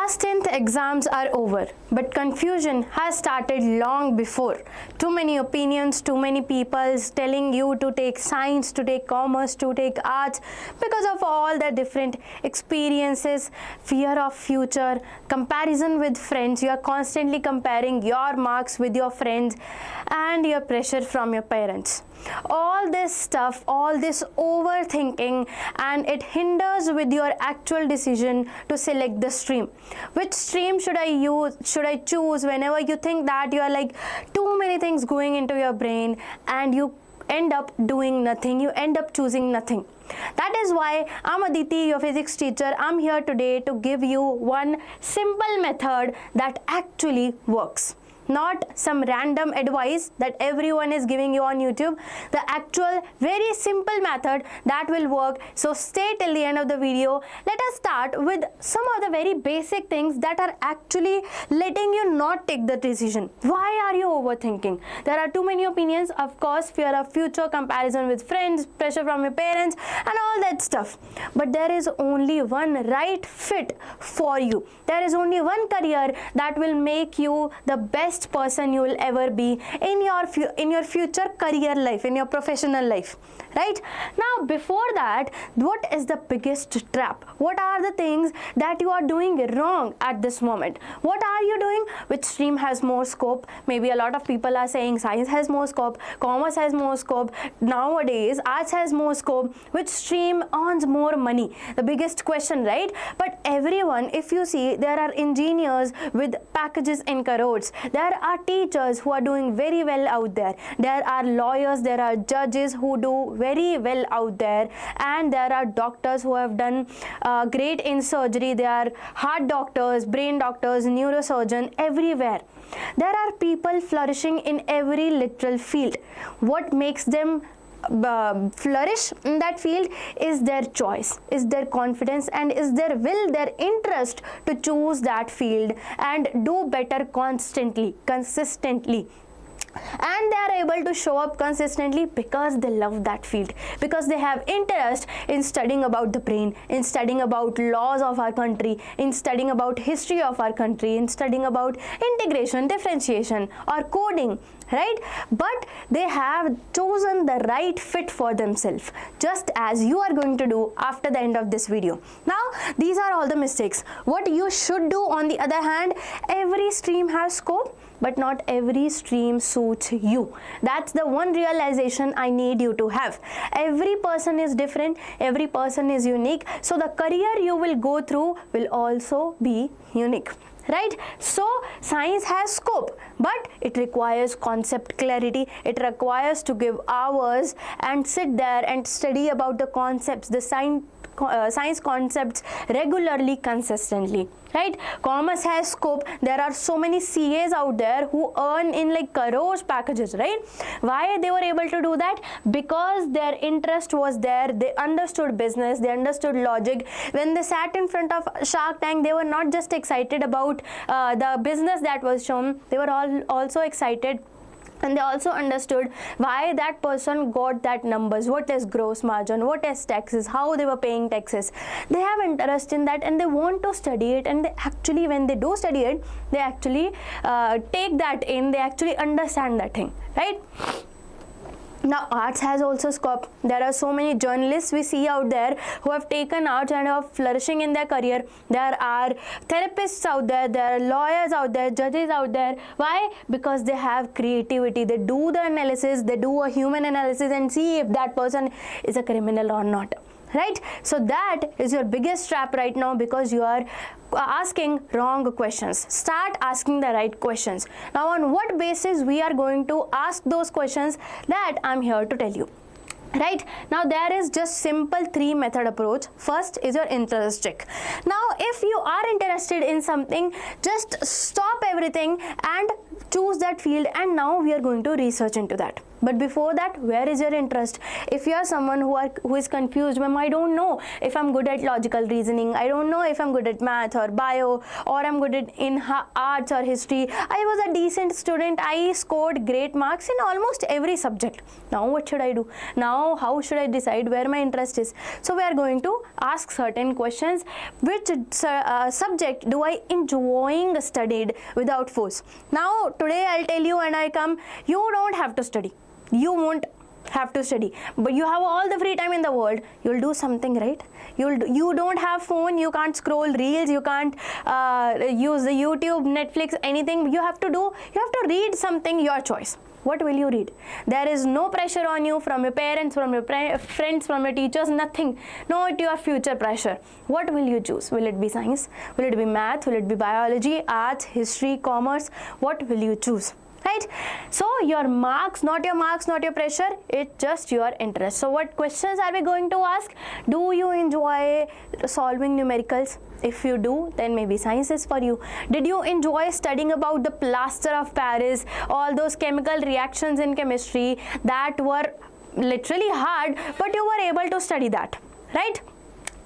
Class 10th exams are over, but confusion has started long before. Too many opinions, too many people telling you to take science, to take commerce, to take arts because of all the different experiences, fear of future, comparison with friends. You are constantly comparing your marks with your friends and your pressure from your parents. All this stuff, all this overthinking, and it hinders with your actual decision to select the stream. Which stream should I choose? Whenever you think that you are like too many things going into your brain and you end up doing nothing, you end up choosing nothing. That is why I'm Aditi, your physics teacher. I'm here today to give you one simple method that actually works. Not some random advice that everyone is giving you on YouTube. The actual very simple method that will work. So stay till the end of the video. Let us start with some of the very basic things that are actually letting you not take the decision. Why are you overthinking? There are too many opinions, of course, fear of future, comparison with friends, pressure from your parents, and all that stuff. But there is only one right fit for you. There is only one career that will make you the best person you will ever be in your future career life, in your professional life, right? Now before that, what is the biggest trap? What are the things that you are doing wrong at this moment? What are you doing? Which stream has more scope? Maybe a lot of people are saying science has more scope, commerce has more scope, nowadays arts has more scope. Which stream earns more money? The biggest question, right? But everyone, if you see, there are engineers with packages in crores. There are teachers who are doing very well out there. There are lawyers, there are judges who do very well out there, and there are doctors who have done great in surgery. There are heart doctors, brain doctors, neurosurgeon, everywhere. There are people flourishing in every literal field. What makes them flourish in that field is their choice, is their confidence, and is their will, their interest to choose that field and do better constantly, consistently. And they are able to show up consistently because they love that field, because they have interest in studying about the brain, in studying about laws of our country, in studying about history of our country, in studying about integration, differentiation, or coding, right? But they have chosen the right fit for themselves, just as you are going to do after the end of this video. Now these are all the mistakes. What you should do, on the other hand, every stream has scope, but not every stream suits you. That's the one realization I need you to have. Every person is different, every person is unique, so the career you will go through will also be unique, right? So science has scope, but it requires concept clarity. It requires to give hours and sit there and study about the concepts, the science concepts regularly, consistently, right? Commerce has scope. There are so many CAs out there who earn in like crores packages, right? Why they were able to do that? Because their interest was there. They understood business, they understood logic. When they sat in front of Shark Tank, they were not just excited about the business that was shown, they were also excited, and they also understood why that person got that numbers, what is gross margin, what is taxes, how they were paying taxes. They have interest in that and they want to study it, and they actually, when they do study it, they actually take that in, they actually understand that thing, right? Now arts has also scope. There are so many journalists we see out there who have taken arts and are flourishing in their career. There are therapists out there, there are lawyers out there, judges out there. Why? Because they have creativity. They do the analysis, they do a human analysis and see if that person is a criminal or not, right? So that is your biggest trap right now, because you are asking wrong questions. Start asking the right questions. Now on what basis we are going to ask those questions, that I'm here to tell you. Right now, there is just simple 3-method approach. First is your interest check. Now if you are interested in something, just stop everything and choose that field, and now we are going to research into that. But before that, where is your interest? If you are someone who is confused, ma'am, I don't know if I'm good at logical reasoning, I don't know if I'm good at math or bio, or I'm good at in arts or history. I was a decent student, I scored great marks in almost every subject. Now what should I do? Now how should I decide where my interest is? So we are going to ask certain questions. Which subject do I enjoying studied without force? Now today I'll tell you, and I come, you don't have to study. You won't have to study, but you have all the free time in the world. You'll do something, right? You don't have phone, you can't scroll reels, you can't use the YouTube, Netflix, anything. You have to read something, your choice. What will you read? There is no pressure on you from your parents, from your friends, from your teachers, nothing. Not your future pressure. What will you choose? Will it be science? Will it be math? Will it be biology, arts, history, commerce? What will you choose? Right? So your marks, not your pressure, it's just your interest. So what questions are we going to ask? Do you enjoy solving numericals? If you do, then maybe science is for you. Did you enjoy studying about the plaster of Paris, all those chemical reactions in chemistry that were literally hard, but you were able to study that, right?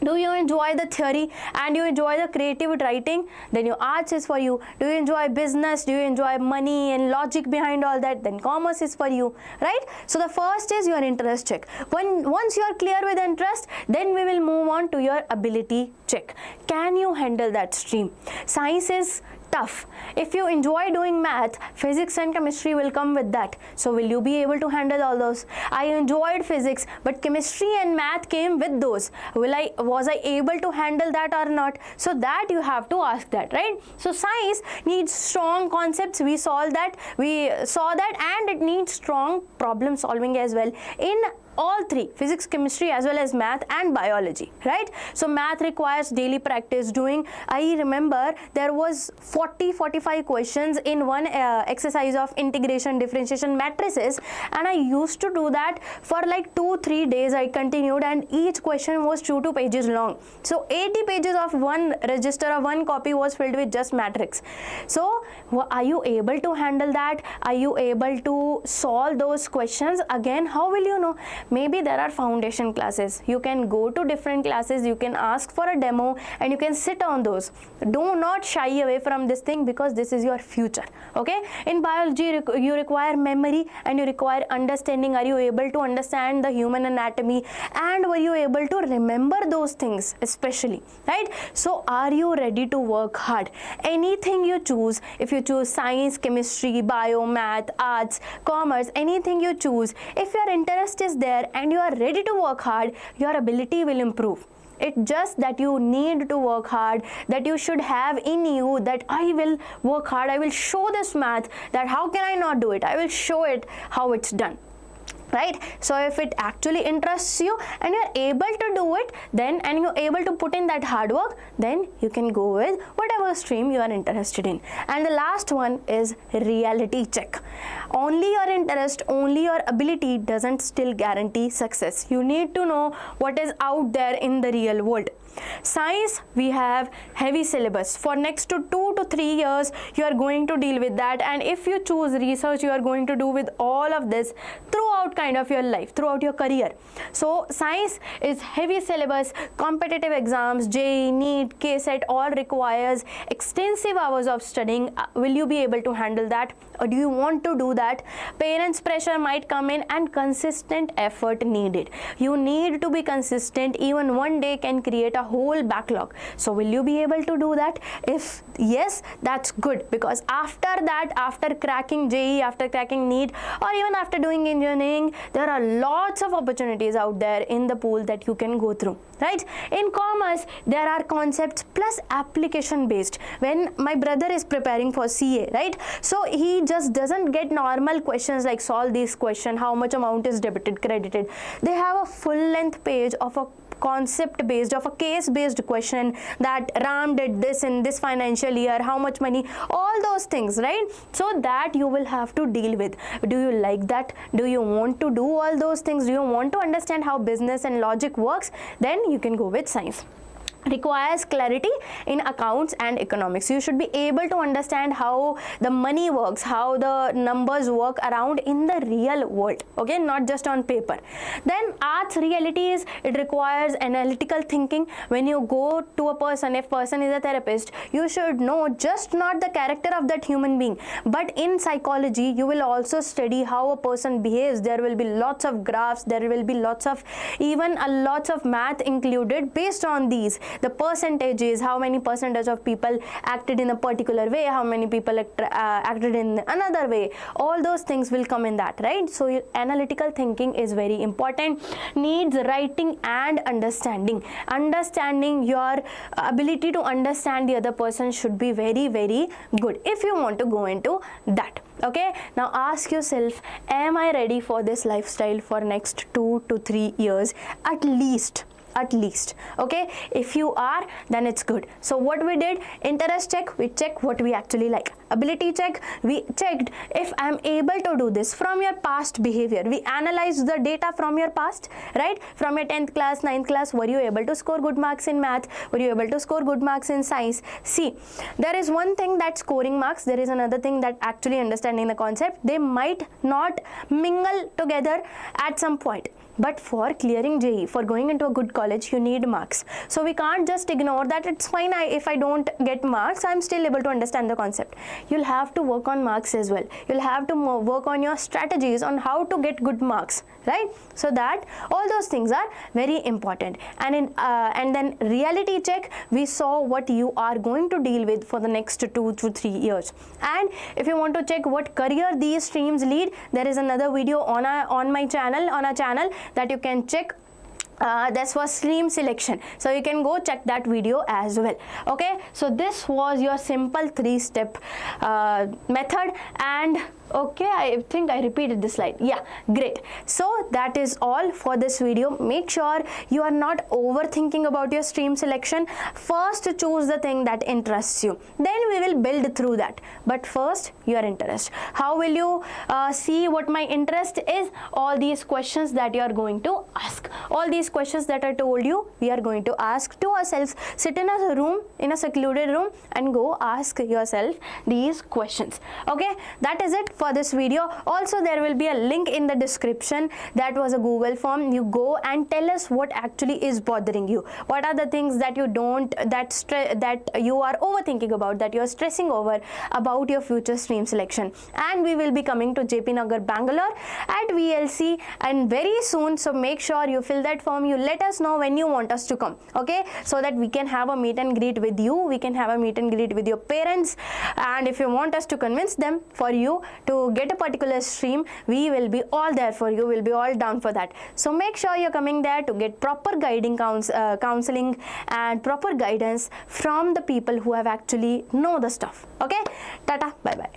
Do you enjoy the theory and you enjoy the creative writing? Then your arts is for you. Do you enjoy business? Do you enjoy money and logic behind all that? Then commerce is for you, right? So the first is your interest check. Once you are clear with interest, then we will move on to your ability check. Can you handle that stream? Science is tough. If you enjoy doing math, physics and chemistry will come with that. So will you be able to handle all those? I enjoyed physics, but chemistry and math came with those. Was I able to handle that or not? So that you have to ask that, right? So science needs strong concepts. We saw that, and it needs strong problem solving as well in all three: physics, chemistry, as well as math and biology, right? So math requires daily practice doing. I remember there was 45 questions in one exercise of integration, differentiation, matrices, and I used to do that for like 2-3 days. I continued, and each question was 2 pages long. So 80 pages of one register of one copy was filled with just matrix. So are you able to handle that? Are you able to solve those questions? Again, how will you know? Maybe there are foundation classes. You can go to different classes, you can ask for a demo, and you can sit on those. Do not shy away from this thing, because this is your future, okay? In biology, you require memory and you require understanding. Are you able to understand the human anatomy, and were you able to remember those things especially, right? So are you ready to work hard? Anything you choose, if you choose science, chemistry, bio, math, arts, commerce, anything you choose, if your interest is there and you are ready to work hard, your ability will improve. It's just that you need to work hard, that you should have in you that I will work hard, I will show this math, that how can I not do it? I will show it how it's done. Right? So if it actually interests you and you're able to do it, then, and you're able to put in that hard work, then you can go with whatever stream you are interested in. And the last one is reality check. Only your interest, only your ability doesn't still guarantee success. You need to know what is out there in the real world. Science, we have heavy syllabus. For next to 2 to 3 years, you are going to deal with that, and if you choose research, you are going to do with all of this throughout kind of your life, throughout your career. So science is heavy syllabus, competitive exams, JEE, NEET, KCET, all requires extensive hours of studying. Will you be able to handle that, or do you want to do that? Parents' pressure might come in, and consistent effort needed. You need to be consistent. Even one day can create a whole backlog. So will you be able to do that? If yes, that's good, because after that, after cracking JEE, after cracking NEET, or even after doing engineering, there are lots of opportunities out there in the pool that you can go through, right? In commerce, there are concepts plus application based. When my brother is preparing for CA, right, so he just doesn't get normal questions like solve this question, how much amount is debited, credited. They have a full length page of a concept based, of a case based question, that Ram did this in this financial year, how much money, all those things, right? So that you will have to deal with. Do you like that? Do you want to do all those things? Do you want to understand how business and logic works? Then you can go with science. requires clarity in accounts and economics. You should be able to understand how the money works, how the numbers work around in the real world, okay, not just on paper. Then arts reality is, it requires analytical thinking. When you go to a person, if person is a therapist, you should know just not the character of that human being, but in psychology you will also study how a person behaves. There will be lots of graphs, there will be lots of even lots of math included based on these. The percentages, how many percentage of people acted in a particular way, how many people acted in another way, all those things will come in that, right? So analytical thinking is very important. Needs writing and understanding. Understanding, your ability to understand the other person should be very, very good if you want to go into that. Okay, now ask yourself, am I ready for this lifestyle for next 2 to 3 years at least? Okay, if you are, then it's good. So what we did, interest check, we check what we actually like. Ability check, we checked if I'm able to do this from your past behavior. We analyzed the data from your past, right? From your 10th class, 9th class, were you able to score good marks in math? Were you able to score good marks in science? See, there is one thing that's scoring marks, there is another thing that actually understanding the concept. They might not mingle together at some point. But for clearing JEE, for going into a good college, you need marks. So we can't just ignore that. It's fine if I don't get marks, I'm still able to understand the concept. You'll have to work on marks as well. You'll have to work on your strategies on how to get good marks, right? So that all those things are very important. And then reality check, we saw what you are going to deal with for the next 2 to 3 years. And if you want to check what career these streams lead, there is another video on our channel that you can check. This was stream selection, so you can go check that video as well. Okay, so this was your simple 3-step method. And okay, I think I repeated this slide. Yeah, great. So that is all for this video. Make sure you are not overthinking about your stream selection. First choose the thing that interests you, then we will build through that. But first your interest. How will you see what my interest is? All these questions that you are going to ask, all these questions that I told you, we are going to ask to ourselves. Sit in a room, in a secluded room, and go ask yourself these questions. Okay, that is it for this video. Also, there will be a link in the description. That was a Google form. You go and tell us what actually is bothering you. What are the things that you don't, that you are overthinking about, that you are stressing over about your future stream selection. And we will be coming to JP Nagar, Bangalore at VLC and very soon. So make sure you fill that form. You let us know when you want us to come. Okay, so that we can have a meet and greet with you. We can have a meet and greet with your parents. And if you want us to convince them for you to get a particular stream, we will be all there for you. We'll be all down for that. So make sure you're coming there to get proper guiding counseling and proper guidance from the people who have actually know the stuff. Okay, tata, bye bye.